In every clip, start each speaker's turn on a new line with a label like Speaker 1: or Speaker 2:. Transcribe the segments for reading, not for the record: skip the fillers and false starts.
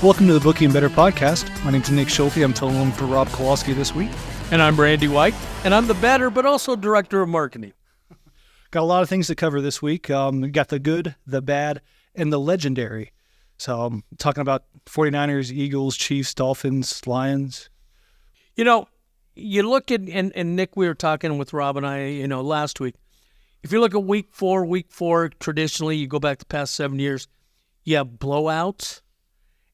Speaker 1: Welcome to the Bookie and Bettor podcast. My name's Nick Schulte. I'm filling in for Rob Kowalski this week.
Speaker 2: And I'm Randy White, and I'm the Bettor, but also Director of Marketing.
Speaker 1: Got a lot of things to cover this week. We got the good, the bad, and the legendary. So I'm talking about 49ers, Eagles, Chiefs, Dolphins, Lions.
Speaker 2: You know, you look at, and Nick, we were talking with Rob and I, last week. If you look at week four, traditionally, you go back the past 7 years, you have blowouts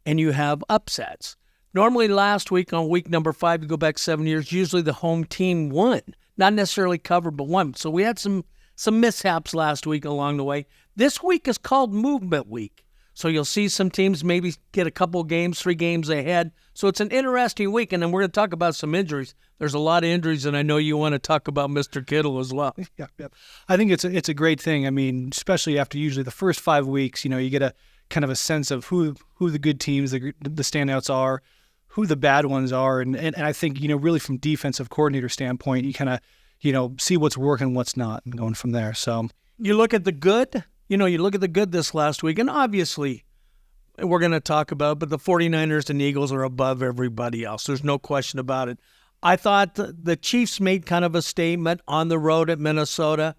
Speaker 2: and you have upsets. Normally last week on week number 5, you go back 7 years, usually the home team won. Not necessarily covered, but won. So we had some mishaps last week along the way. This week is called movement week. So you'll see some teams maybe get a couple games, 3 games ahead. So it's an interesting week, and then we're going to talk about some injuries. There's a lot of injuries, and I know you want to talk about Mr. Kittle as well.
Speaker 1: Yeah. I think it's a great thing. I mean, especially after usually the first 5 weeks, you get a kind of a sense of who the good teams, the standouts are, who the bad ones are, and I think really from defensive coordinator standpoint, you kind of see what's working, what's not, and going from there. So
Speaker 2: you look at the good. You look at the good this last week, and obviously we're going to talk about, but the 49ers and Eagles are above everybody else. There's no question about it. I thought the Chiefs made kind of a statement on the road at Minnesota.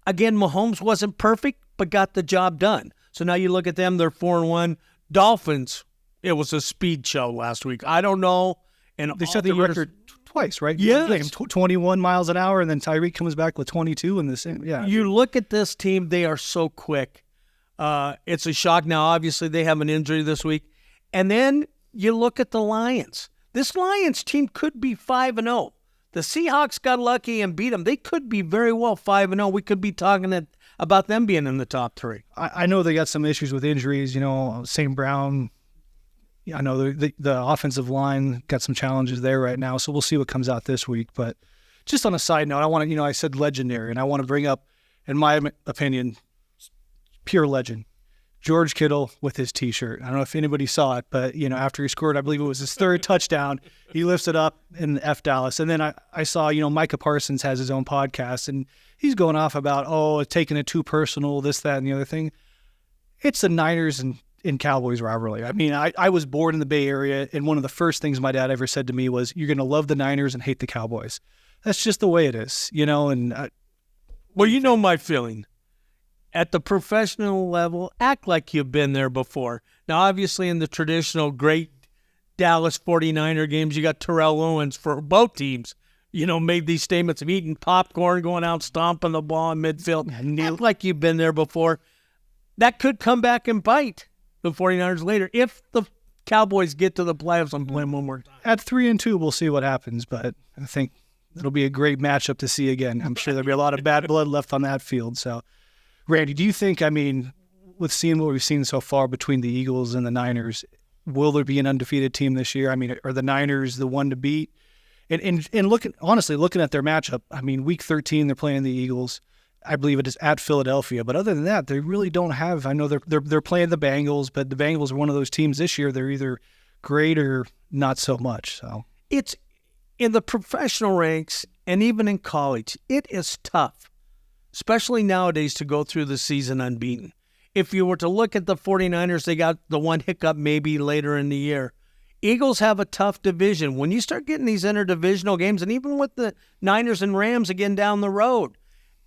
Speaker 2: Again, Mahomes wasn't perfect, but got the job done. So now you look at them, they're 4-1. Dolphins, it was a speed show last week. I don't know. And
Speaker 1: they set the record twice, right?
Speaker 2: Yeah.
Speaker 1: 21 miles an hour, and then Tyreek comes back with 22 in the same. Yeah.
Speaker 2: You look at this team, they are so quick. It's a shock. Now, obviously, they have an injury this week. And then you look at the Lions. This Lions team could be 5-0. The Seahawks got lucky and beat them. They could be very well 5-0. We could be talking about them being in the top 3.
Speaker 1: I know they got some issues with injuries. St. Brown. I know the offensive line got some challenges there right now, so we'll see what comes out this week. But just on a side note, I want to, I said legendary, and I want to bring up, in my opinion, pure legend, George Kittle with his T-shirt. I don't know if anybody saw it, but, after he scored, I believe it was his 3rd touchdown, he lifts it up in F Dallas. And then I saw, Micah Parsons has his own podcast, and he's going off about, taking it too personal, this, that, and the other thing. It's the Niners and Cowboys rivalry. I mean, I was born in the Bay Area, and one of the first things my dad ever said to me was, you're going to love the Niners and hate the Cowboys. That's just the way it is, and
Speaker 2: well, you know my feeling. At the professional level, act like you've been there before. Now, obviously, in the traditional great Dallas 49er games, you got Terrell Owens for both teams, made these statements of eating popcorn, going out, stomping the ball in midfield. Act like you've been there before. That could come back and bite the 49ers later if the Cowboys get to the playoffs. I'm playing one more time.
Speaker 1: At 3-2, we'll see what happens, but I think it'll be a great matchup to see again. I'm sure there'll be a lot of bad blood left on that field. So, Randy, do you think, with seeing what we've seen so far between the Eagles and the Niners, will there be an undefeated team this year? Are the Niners the one to beat? And looking at their matchup, week 13, they're playing the Eagles. I believe it is at Philadelphia. But other than that, they really don't have. I know they're playing the Bengals, but the Bengals are one of those teams this year. They're either great or not so much. So
Speaker 2: it's in the professional ranks and even in college, it is tough, especially nowadays, to go through the season unbeaten. If you were to look at the 49ers, they got the one hiccup maybe later in the year. Eagles have a tough division. When you start getting these interdivisional games, and even with the Niners and Rams again down the road,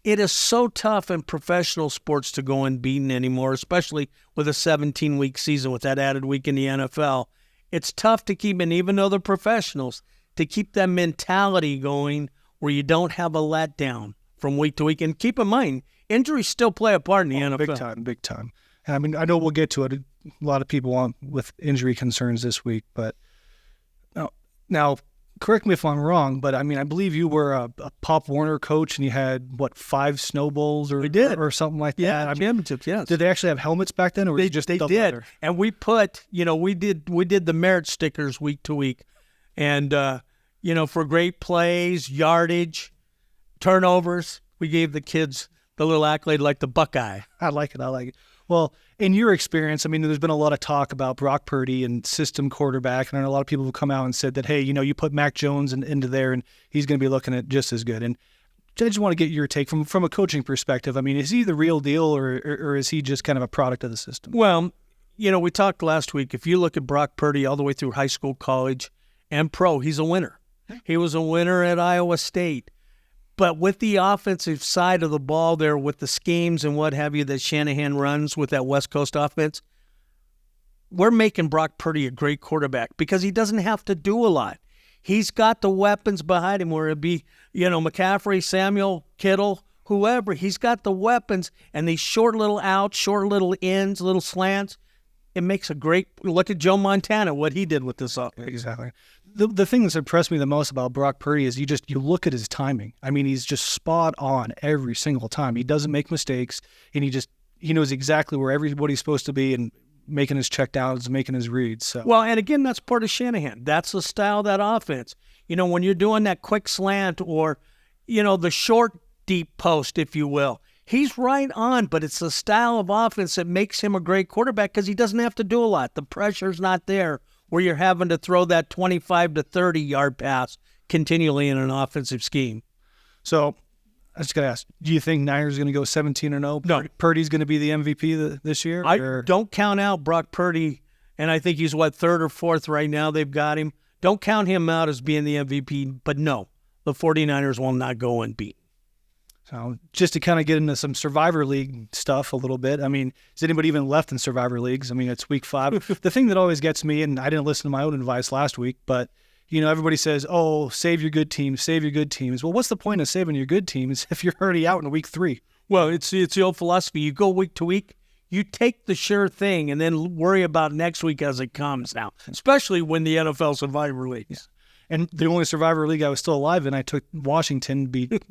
Speaker 2: it is so tough in professional sports to go unbeaten anymore, especially with a 17-week season with that added week in the NFL. It's tough to keep, and even though they're professionals, to keep that mentality going where you don't have a letdown from week to week. And keep in mind, injuries still play a part in the NFL.
Speaker 1: Big time. And I know we'll get to it. A lot of people want with injury concerns this week, but now correct me if I'm wrong, but I believe you were a Pop Warner coach and you had 5 Snow Bowls or something like that.
Speaker 2: Yeah, championships. Yes.
Speaker 1: Did they actually have helmets back then, or was it just
Speaker 2: they
Speaker 1: stuff
Speaker 2: did?
Speaker 1: leather?
Speaker 2: And we put, we did the merit stickers week to week, and for great plays, yardage, turnovers, we gave the kids the little accolade like the Buckeye.
Speaker 1: I like it. Well, in your experience, there's been a lot of talk about Brock Purdy and system quarterback, and a lot of people have come out and said that, hey, you put Mac Jones into there, and he's going to be looking at just as good. And I just want to get your take from a coaching perspective. Is he the real deal, or is he just kind of a product of the system?
Speaker 2: Well, we talked last week. If you look at Brock Purdy all the way through high school, college, and pro, he's a winner. He was a winner at Iowa State. But with the offensive side of the ball there, with the schemes and what have you that Shanahan runs with that West Coast offense, we're making Brock Purdy a great quarterback because he doesn't have to do a lot. He's got the weapons behind him, where it'd be, McCaffrey, Samuel, Kittle, whoever. He's got the weapons, and these short little outs, short little ins, little slants. It makes a great look at Joe Montana, what he did with this offense.
Speaker 1: Exactly. The thing that's impressed me the most about Brock Purdy is you look at his timing. I mean, he's just spot on every single time. He doesn't make mistakes, and he knows exactly where everybody's supposed to be and making his checkdowns, making his reads. So.
Speaker 2: Well, and again, that's part of Shanahan. That's the style of that offense. When you're doing that quick slant or, the short deep post, if you will, he's right on, but it's the style of offense that makes him a great quarterback because he doesn't have to do a lot. The pressure's not there where you're having to throw that 25 to 30-yard pass continually in an offensive scheme.
Speaker 1: So I just got to ask, do you think Niners are going to go 17-0?
Speaker 2: No.
Speaker 1: Purdy's going to be the MVP this year?
Speaker 2: I don't count out Brock Purdy, and I think he's, third or fourth right now they've got him. Don't count him out as being the MVP, but no, the 49ers will not go unbeaten.
Speaker 1: So just to kind of get into some Survivor League stuff a little bit, I mean, is anybody even left in Survivor Leagues? I mean, it's week 5. The thing that always gets me, and I didn't listen to my own advice last week, but, everybody says, oh, save your good teams, save your good teams. Well, what's the point of saving your good teams if you're already out in week 3?
Speaker 2: Well, it's the old philosophy. You go week to week, you take the sure thing and then worry about next week as it comes now, especially when the NFL Survivor Leagues.
Speaker 1: Yeah. And the only Survivor League I was still alive in, I took Washington beat,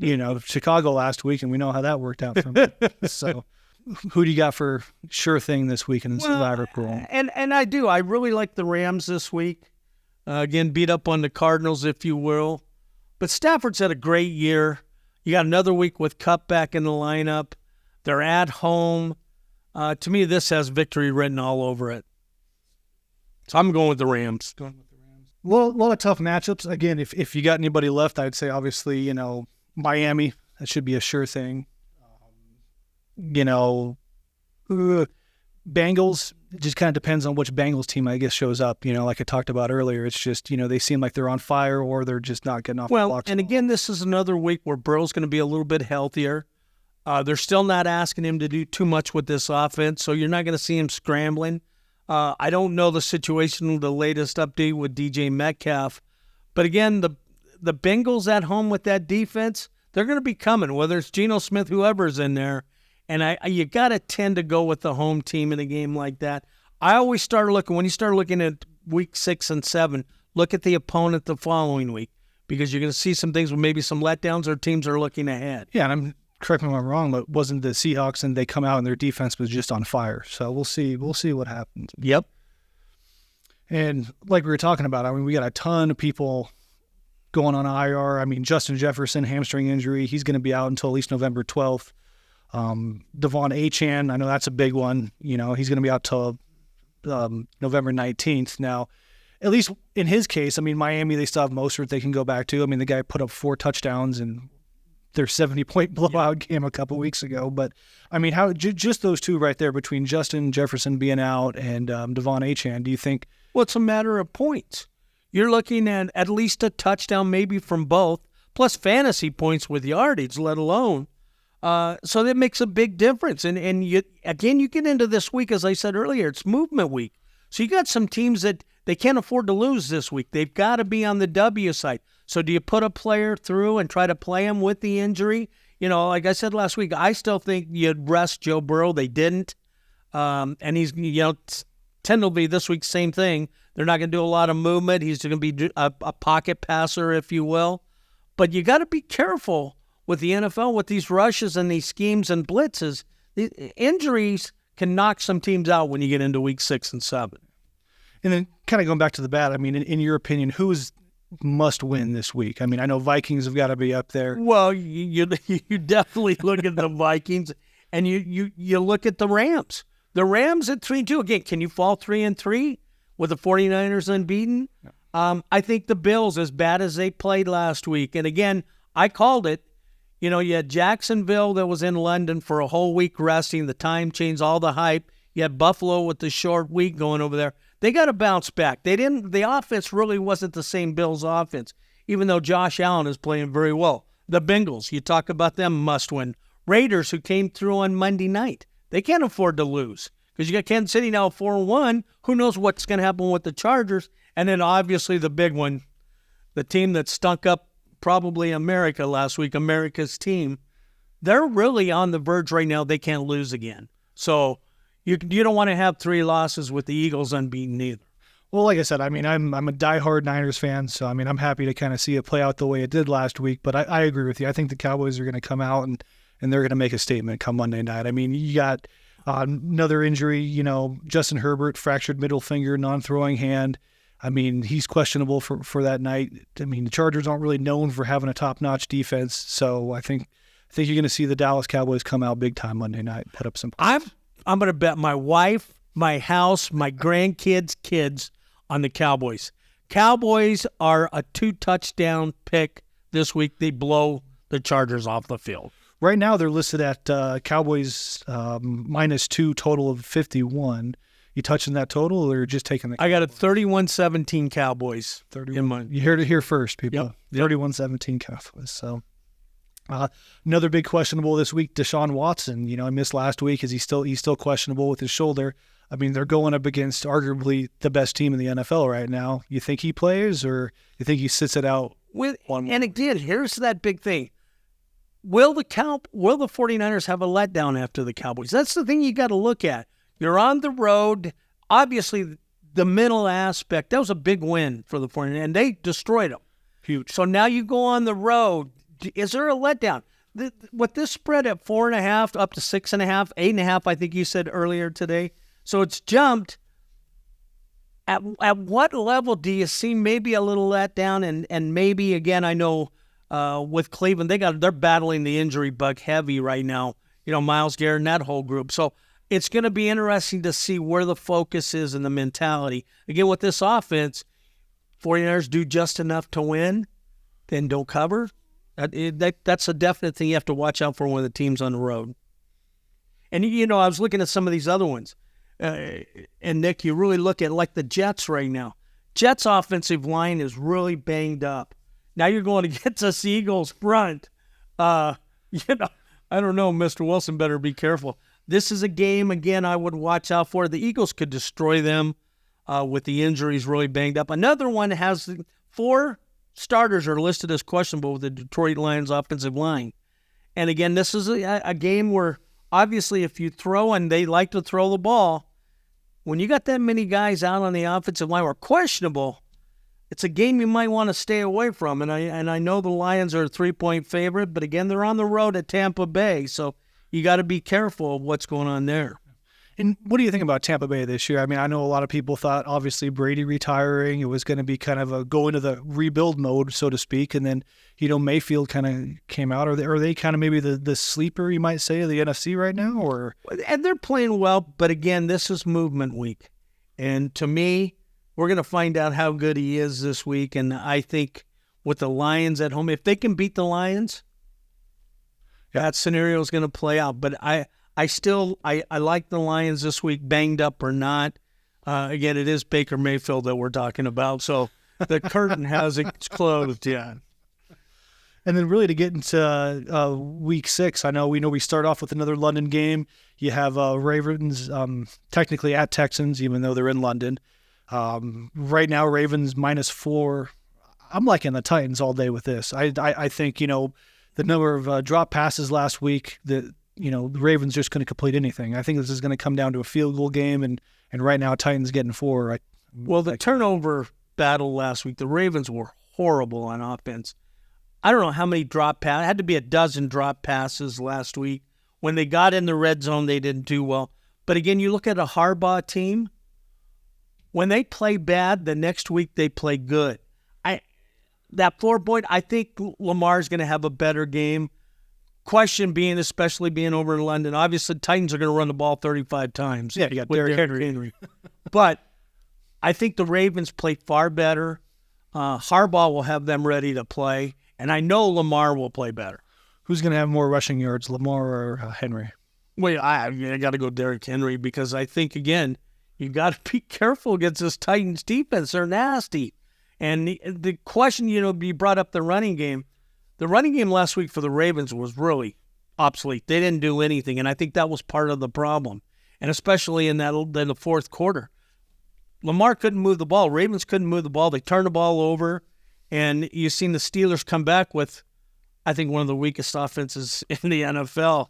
Speaker 1: Chicago last week, and we know how that worked out for me. So who do you got for sure thing this week in the Survivor pool?
Speaker 2: And I do. I really like the Rams this week. Again, beat up on the Cardinals, if you will. But Stafford's had a great year. You got another week with Kupp back in the lineup. They're at home. To me, this has victory written all over it. So I'm going with the Rams.
Speaker 1: Well, a lot of tough matchups. Again, if you got anybody left, I'd say obviously, Miami. That should be a sure thing. Bengals, it just kind of depends on which Bengals team, I guess, shows up. Like I talked about earlier, it's just, they seem like they're on fire or they're just not getting off the blocks.
Speaker 2: And again, this is another week where Burrow's going to be a little bit healthier. They're still not asking him to do too much with this offense, so you're not going to see him scrambling. I don't know the situation, the latest update with DJ Metcalf. But again, the Bengals at home with that defense, they're going to be coming, whether it's Geno Smith, whoever's in there. And you got to tend to go with the home team in a game like that. I always start looking, when you start looking at week 6 and 7, look at the opponent the following week because you're going to see some things with maybe some letdowns or teams are looking ahead.
Speaker 1: Yeah, and correct me if I'm wrong, but wasn't the Seahawks and they come out and their defense was just on fire. So we'll see what happens.
Speaker 2: Yep.
Speaker 1: And like we were talking about, I mean, we got a ton of people going on IR. I mean, Justin Jefferson, hamstring injury. He's going to be out until at least November 12th. Devon Achane, I know that's a big one. He's going to be out till November 19th. Now, at least in his case, I mean, Miami, they still have Mostert they can go back to. I mean, the guy put up 4 touchdowns and their 70-point blowout game a couple weeks ago. But, I mean, how just those two right there between Justin Jefferson being out and Devon Achane, do you think?
Speaker 2: Well, it's a matter of points. You're looking at least a touchdown maybe from both, plus fantasy points with yardage, let alone. So that makes a big difference. And you get into this week, as I said earlier, it's movement week. So you got some teams that they can't afford to lose this week. They've got to be on the W side. So do you put a player through and try to play him with the injury? Like I said last week, I still think you'd rest Joe Burrow. They didn't. And he's, tend to be this week, same thing. They're not going to do a lot of movement. He's going to be a pocket passer, if you will. But you got to be careful with the NFL, with these rushes and these schemes and blitzes. The injuries can knock some teams out when you get into week 6 and 7.
Speaker 1: And then kind of going back to the bat, I mean, in your opinion, who's must win this week? I mean, I know Vikings have got to be up there.
Speaker 2: Well, you definitely look at the Vikings, and you look at the Rams. The Rams at 3-2. Again, can you fall 3-3 with the 49ers unbeaten? No. I think the Bills, as bad as they played last week, and again, I called it. You had Jacksonville that was in London for a whole week resting. The time change, all the hype. You had Buffalo with the short week going over there. They got to bounce back. The offense really wasn't the same Bills offense, even though Josh Allen is playing very well. The Bengals, you talk about them, must win. Raiders, who came through on Monday night, they can't afford to lose because you got Kansas City now 4-1. Who knows what's going to happen with the Chargers? And then obviously the big one, the team that stunk up probably America last week, America's team. They're really on the verge right now. They can't lose again. So you don't want to have 3 losses with the Eagles unbeaten either.
Speaker 1: Well, like I said, I mean, I'm a diehard Niners fan, so I mean, I'm happy to kind of see it play out the way it did last week. But I agree with you. I think the Cowboys are going to come out and they're going to make a statement come Monday night. I mean, you got another injury. You know, Justin Herbert fractured middle finger, non-throwing hand. I mean, he's questionable for that night. I mean, the Chargers aren't really known for having a top-notch defense, so I think you're going to see the Dallas Cowboys come out big time Monday night, put up some points.
Speaker 2: I'm going to bet my wife, my house, my grandkids' kids on the Cowboys. Cowboys are a 2-touchdown pick this week. They blow the Chargers off the field.
Speaker 1: Right now, they're listed at Cowboys -2, total of 51. You touching that total or just taking the Cowboys?
Speaker 2: I got a 31-17 Cowboys.
Speaker 1: 31. You heard it here first, people. Yep. 31-17 Cowboys. So another big questionable this week, Deshaun Watson. You know, I missed last week. He's still questionable with his shoulder. I mean, they're going up against arguably the best team in the NFL right now. You think he plays or you think he sits it out?
Speaker 2: And again, here's that big thing. Will the 49ers have a letdown after the Cowboys? That's the thing you got to look at. You're on the road. Obviously, the mental aspect, that was a big win for the 49ers, and they destroyed them.
Speaker 1: Huge.
Speaker 2: So now you go on the road. Is there a letdown? With this spread at 4.5 up to 6.5, 8.5, I think you said earlier today. So it's jumped. At what level do you see maybe a little letdown? And maybe, again, I know with Cleveland, they're battling the injury bug heavy right now. You know, Myles Garrett and that whole group. So it's going to be interesting to see where the focus is and the mentality. Again, with this offense, 49ers do just enough to win, then don't cover. That's a definite thing you have to watch out for when the team's on the road. And, you know, I was looking at some of these other ones. And, Nick, you really look at, like, the Jets right now. Jets' offensive line is really banged up. Now you're going against the Eagles front. You know, I don't know. Mr. Wilson better be careful. This is a game, again, I would watch out for. The Eagles could destroy them with the injuries really banged up. Another one has 4 starters are listed as questionable with the Detroit Lions offensive line. And, again, this is a game where, obviously, if you throw, and they like to throw the ball, when you got that many guys out on the offensive line or questionable, it's a game you might want to stay away from. And I know the Lions are a 3-point favorite, but, again, they're on the road at Tampa Bay, so you got to be careful of what's going on there.
Speaker 1: And what do you think about Tampa Bay this year? I mean, I know a lot of people thought, obviously, Brady go into the rebuild mode, so to speak, and then, you know, Mayfield kind of came out. Are they kind of maybe the sleeper, you might say, of the NFC right now? Or
Speaker 2: And they're playing well, but, again, this is movement week. And to me, we're going to find out how good he is this week, and I think with the Lions at home, if they can beat the Lions, that scenario is going to play out. But I like the Lions this week, banged up or not. Again, it is Baker Mayfield that we're talking about, so the curtain hasn't closed yet.
Speaker 1: And then really to get into week 6, we start off with another London game. You have Ravens technically at Texans, even though they're in London. Right now, Ravens -4. I'm liking the Titans all day with this. I think, you know, the number of drop passes last week, the Ravens just couldn't complete anything. I think this is going to come down to a field goal game, and right now Titans getting 4.
Speaker 2: The turnover battle last week, the Ravens were horrible on offense. I don't know how many drop passes. It had to be a dozen drop passes last week. When they got in the red zone, they didn't do well. But again, you look at a Harbaugh team, when they play bad, the next week they play good. That 4-point, I think Lamar's going to have a better game. Question being, especially being over in London, obviously Titans are going to run the ball 35 times.
Speaker 1: Yeah, you got Derrick Henry.
Speaker 2: But I think the Ravens play far better. Harbaugh will have them ready to play, and I know Lamar will play better.
Speaker 1: Who's going to have more rushing yards, Lamar or Henry?
Speaker 2: Well, I got to go Derrick Henry because I think, again, you got to be careful against this Titans defense. They're nasty. And the question, you brought up the running game. The running game last week for the Ravens was really obsolete. They didn't do anything, and I think that was part of the problem, and especially in the fourth quarter. Lamar couldn't move the ball. Ravens couldn't move the ball. They turned the ball over, and you've seen the Steelers come back with, I think, one of the weakest offenses in the NFL,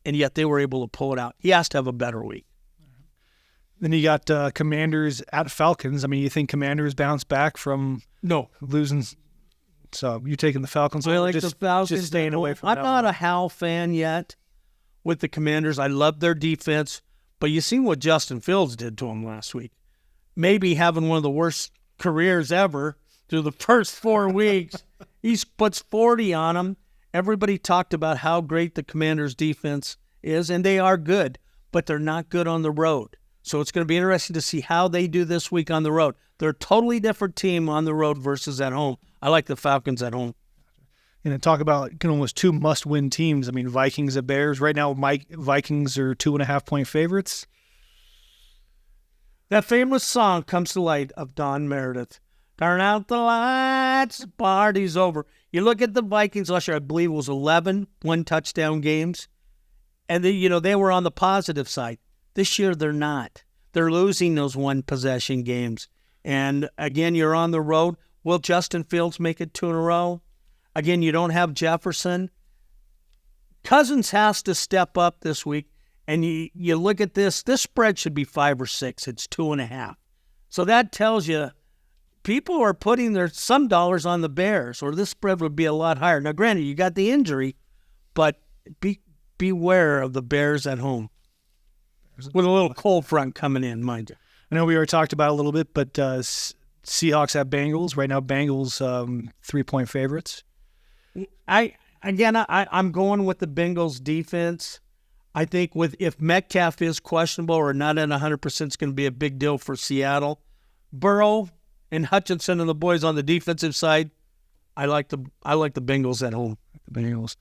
Speaker 2: and yet they were able to pull it out. He has to have a better week.
Speaker 1: Then you got Commanders at Falcons. I mean, you think Commanders bounce back from losing? So you taking the Falcons?
Speaker 2: I like the Falcons.
Speaker 1: Just staying away from.
Speaker 2: I'm not a Hal fan yet with the Commanders. I love their defense, but you seen what Justin Fields did to them last week. Maybe having one of the worst careers ever through the first 4 weeks. He puts 40 on them. Everybody talked about how great the Commanders' defense is, and they are good, but they're not good on the road. So it's going to be interesting to see how they do this week on the road. They're a totally different team on the road versus at home. I like the Falcons at home.
Speaker 1: And then talk about almost two must-win teams. I mean, Vikings and Bears. Right now, Vikings are 2.5-point favorites.
Speaker 2: That famous song comes to light of Don Meredith. Turn out the lights, the party's over. You look at the Vikings last year, I believe it was 11 one-touchdown games. And they were on the positive side. This year, they're not. They're losing those one-possession games. And, again, you're on the road. Will Justin Fields make it 2 in a row? Again, you don't have Jefferson. Cousins has to step up this week. And you look at this spread should be 5 or 6. It's 2.5. So that tells you people are putting some dollars on the Bears, or this spread would be a lot higher. Now, granted, you got the injury, but beware of the Bears at home. With a little cold front coming in, mind you.
Speaker 1: I know we already talked about it a little bit, but Seahawks at Bengals. Right now, Bengals 3-point favorites.
Speaker 2: I'm going with the Bengals defense. I think if Metcalf is questionable or not at 100%, it's going to be a big deal for Seattle. Burrow and Hutchinson and the boys on the defensive side, I like the Bengals at home.
Speaker 1: The Bengals.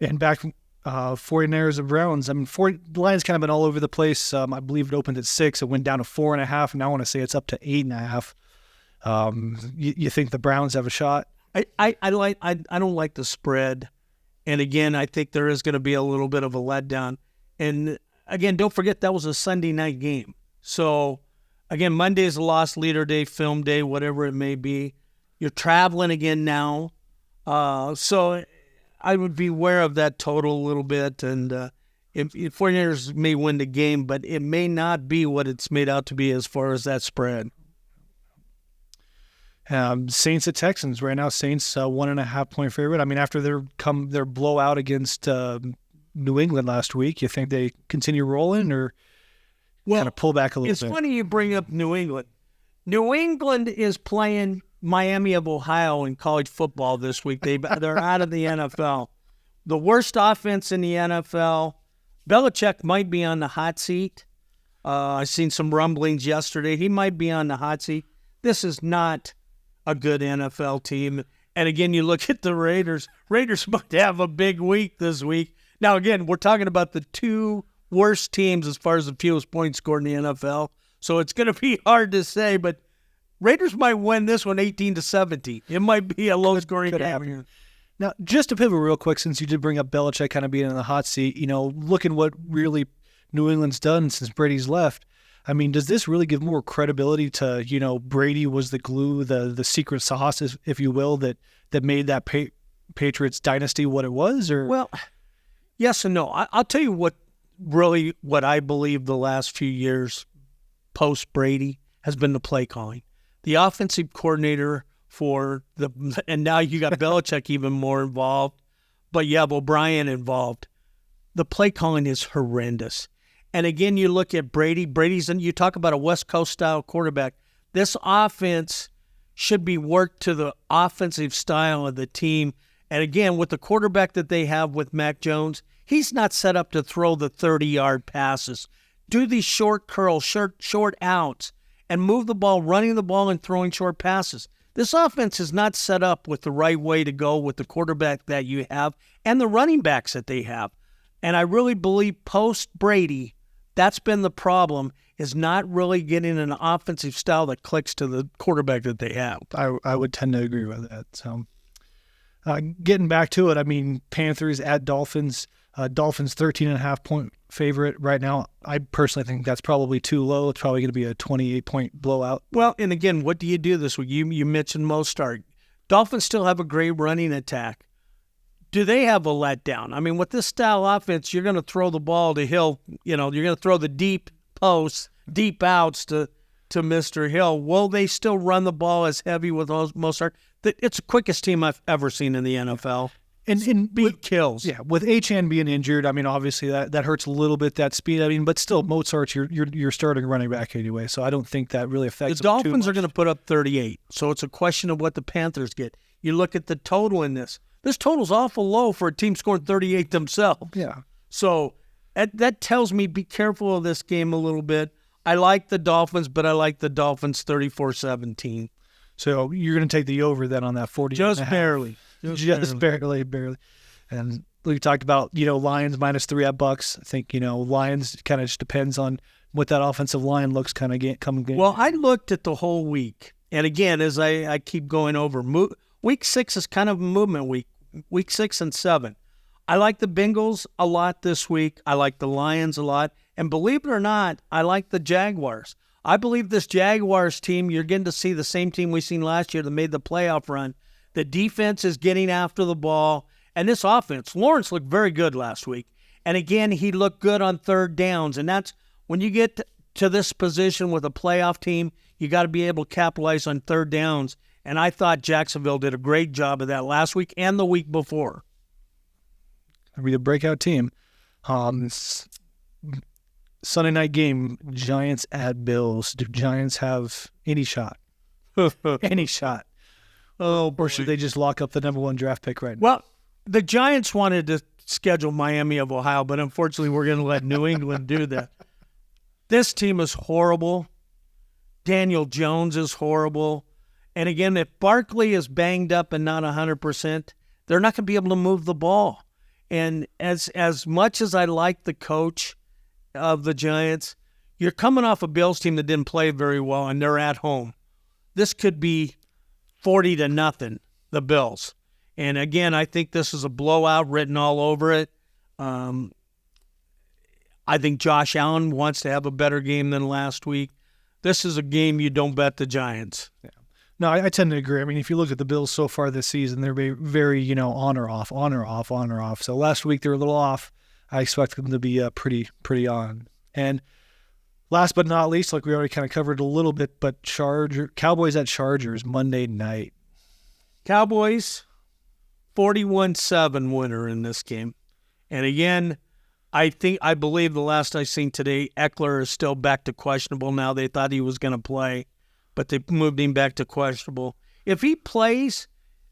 Speaker 1: And back 49ers and Browns. I mean, the line's kind of been all over the place. I believe it opened at 6. It went down to 4.5. Now I want to say it's up to 8.5. You think the Browns have a shot?
Speaker 2: I don't like the spread. And again, I think there is going to be a little bit of a letdown. And again, don't forget that was a Sunday night game. So again, Monday is a loss leader day, film day, whatever it may be. You're traveling again now. So I would be aware of that total a little bit. And if 49ers may win the game, but it may not be what it's made out to be as far as that spread.
Speaker 1: Saints at Texans. Right now, Saints 1.5-point favorite. I mean, after their blowout against New England last week, you think they continue rolling or kind of pull back a little bit?
Speaker 2: It's funny you bring up New England. New England is playing Miami of Ohio in college football this week. They're out of the NFL. The worst offense in the NFL. Belichick might be on the hot seat. I seen some rumblings yesterday. He might be on the hot seat. This is not a good NFL team. And again, you look at the Raiders. Raiders might have a big week this week. Now, again, we're talking about the two worst teams as far as the fewest points scored in the NFL. So it's going to be hard to say, but Raiders might win this one 18-17. It might be a low-scoring game.
Speaker 1: Now, just to pivot real quick, since you did bring up Belichick kind of being in the hot seat, looking what really New England's done since Brady's left, I mean, does this really give more credibility to, Brady was the glue, the secret sauce, if you will, that made that Patriots dynasty what it was? Or
Speaker 2: Well, yes and no. I'll tell you what I believe the last few years post-Brady has been the play calling. The offensive coordinator and now you got Belichick even more involved, but you have O'Brien involved. The play calling is horrendous. And again, you look at Brady. You talk about a West Coast style quarterback. This offense should be worked to the offensive style of the team. And again, with the quarterback that they have with Mac Jones, he's not set up to throw the 30-yard passes. Do these short curls, short outs, and move the ball, running the ball and throwing short passes. This offense is not set up with the right way to go with the quarterback that you have and the running backs that they have. And I really believe post-Brady, that's been the problem, is not really getting an offensive style that clicks to the quarterback that they have.
Speaker 1: I would tend to agree with that. So, getting back to it, I mean, Panthers at Dolphins. Dolphins 13.5-point favorite right now. I personally think that's probably too low. It's probably going to be a 28-point blowout.
Speaker 2: Well, and again, what do you do this week? You mentioned Mostert. Dolphins still have a great running attack. Do they have a letdown? I mean, with this style offense, you're going to throw the ball to Hill. You're going to throw the deep posts, deep outs to Mr. Hill. Will they still run the ball as heavy with Mostert? It's the quickest team I've ever seen in the NFL.
Speaker 1: And
Speaker 2: beat kills.
Speaker 1: Yeah, with Achane being injured, I mean, obviously that hurts a little bit, that speed. I mean, but still, Mozart's your starting running back anyway, so I don't think that really affects
Speaker 2: the Dolphins are going to put up 38, so it's a question of what the Panthers get. You look at the total in this. This total's awful low for a team scoring 38 themselves.
Speaker 1: Yeah.
Speaker 2: So that tells me be careful of this game a little bit. I like the Dolphins, but I like the Dolphins 34-17.
Speaker 1: So you're going to take the over then on that 40.
Speaker 2: Just barely.
Speaker 1: Just barely. And we talked about, Lions -3 at Bucks. I think, Lions kind of just depends on what that offensive line looks kind of coming.
Speaker 2: Well, I looked at the whole week. And again, as I keep going over, week 6 is kind of a movement week. Week 6 and 7. I like the Bengals a lot this week. I like the Lions a lot. And believe it or not, I like the Jaguars. I believe this Jaguars team, you're getting to see the same team we seen last year that made the playoff run. The defense is getting after the ball. And this offense, Lawrence looked very good last week. And again, he looked good on third downs. And that's when you get to this position with a playoff team, you got to be able to capitalize on third downs. And I thought Jacksonville did a great job of that last week and the week before.
Speaker 1: I'll be the breakout team. Sunday night game, Giants at Bills. Do Giants have any shot? Any shot?
Speaker 2: Oh,
Speaker 1: or should they just lock up the number 1 draft pick right now?
Speaker 2: Well, the Giants wanted to schedule Miami of Ohio, but unfortunately we're going to let New England do that. This team is horrible. Daniel Jones is horrible. And again, if Barkley is banged up and not 100%, they're not going to be able to move the ball. And as much as I like the coach of the Giants, you're coming off a Bills team that didn't play very well, and they're at home. This could be 40-0, the Bills. And again, I think this is a blowout written all over it. I think Josh Allen wants to have a better game than last week. This is a game you don't bet the Giants.
Speaker 1: Yeah. No, I tend to agree. I mean, if you look at the Bills so far this season, they're very, on or off. So last week they were a little off. I expect them to be pretty on. And last but not least, like we already kind of covered a little bit, but Cowboys at Chargers Monday night.
Speaker 2: Cowboys 41-7 winner in this game. And again, I believe the last I seen today, Eckler is still back to questionable now. They thought he was going to play, but they moved him back to questionable. If he plays,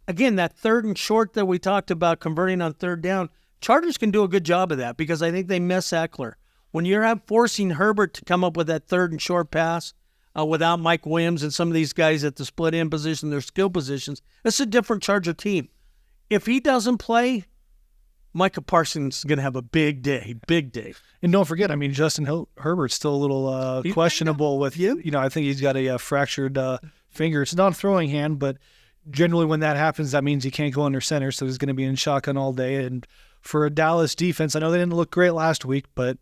Speaker 2: again, that third and short that we talked about converting on third down, Chargers can do a good job of that because I think they miss Eckler. When you're forcing Herbert to come up with that third and short pass without Mike Williams and some of these guys at the split end position, their skill positions, it's a different Charger team. If he doesn't play, Micah Parsons is going to have a big day.
Speaker 1: And don't forget, I mean, Justin Herbert's still a little questionable with you. I think he's got a fractured finger. It's not a throwing hand, but generally when that happens, that means he can't go under center, so he's going to be in shotgun all day. And for a Dallas defense, I know they didn't look great last week, but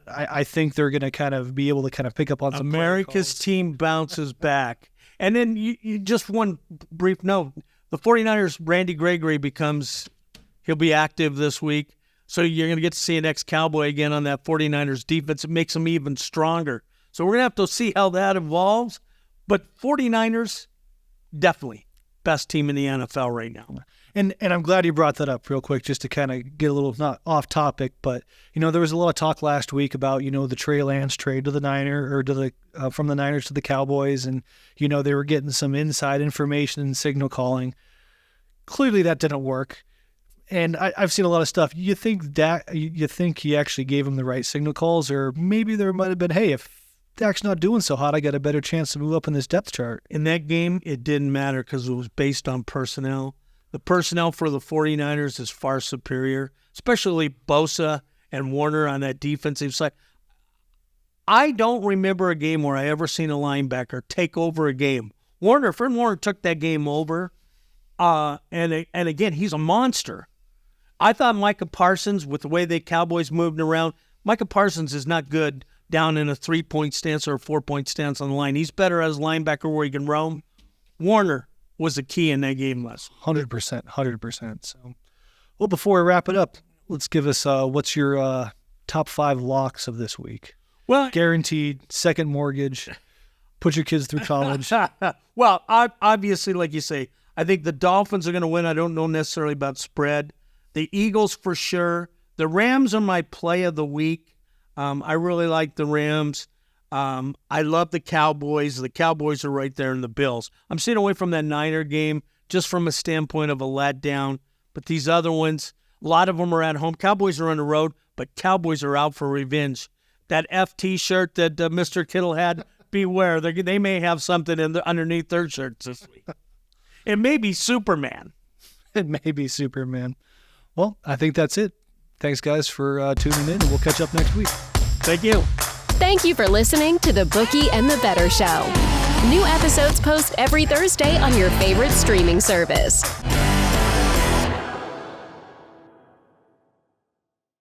Speaker 1: I think they're going to kind of be able to kind of pick up on some
Speaker 2: America's team bounces back. And then you just one brief note. The 49ers, Randy Gregory he'll be active this week. So you're going to get to see an ex-Cowboy again on that 49ers defense. It makes them even stronger. So we're going to have to see how that evolves. But 49ers, definitely best team in the NFL right now.
Speaker 1: And I'm glad you brought that up real quick just to kind of get a little, not off topic, but, there was a lot of talk last week about, the Trey Lance trade to the Niners or from the Niners to the Cowboys. And, they were getting some inside information and signal calling. Clearly that didn't work. And I've seen a lot of stuff. You think he actually gave him the right signal calls, or maybe there might have been, hey, if Dak's not doing so hot, I got a better chance to move up in this depth chart.
Speaker 2: In that game, it didn't matter because it was based on personnel. The personnel for the 49ers is far superior, especially Bosa and Warner on that defensive side. I don't remember a game where I ever seen a linebacker take over a game. Fred Warner took that game over, and again, he's a monster. I thought Micah Parsons, with the way the Cowboys moved around, Micah Parsons is not good down in a 3-point stance or a 4-point stance on the line. He's better as a linebacker where he can roam. Warner was the key in that game last week.
Speaker 1: 100%. So, well, before we wrap it up, let's give us what's your top 5 locks of this week?
Speaker 2: Well,
Speaker 1: guaranteed, second mortgage, put your kids through college.
Speaker 2: Well, obviously, like you say, I think the Dolphins are going to win. I don't know necessarily about spread. The Eagles for sure. The Rams are my play of the week. I really like the Rams. I love the Cowboys. The Cowboys are right there in the Bills. I'm staying away from that Niner game just from a standpoint of a letdown. But these other ones, a lot of them are at home. Cowboys are on the road, but Cowboys are out for revenge. That T-shirt that Mr. Kittle had, beware. They may have something underneath their shirts this week. It may be Superman.
Speaker 1: It may be Superman. Well, I think that's it. Thanks, guys, for tuning in, and we'll catch up next week.
Speaker 2: Thank you.
Speaker 3: Thank you for listening to the Bookie and the Bettor Show. New episodes post every Thursday on your favorite streaming service.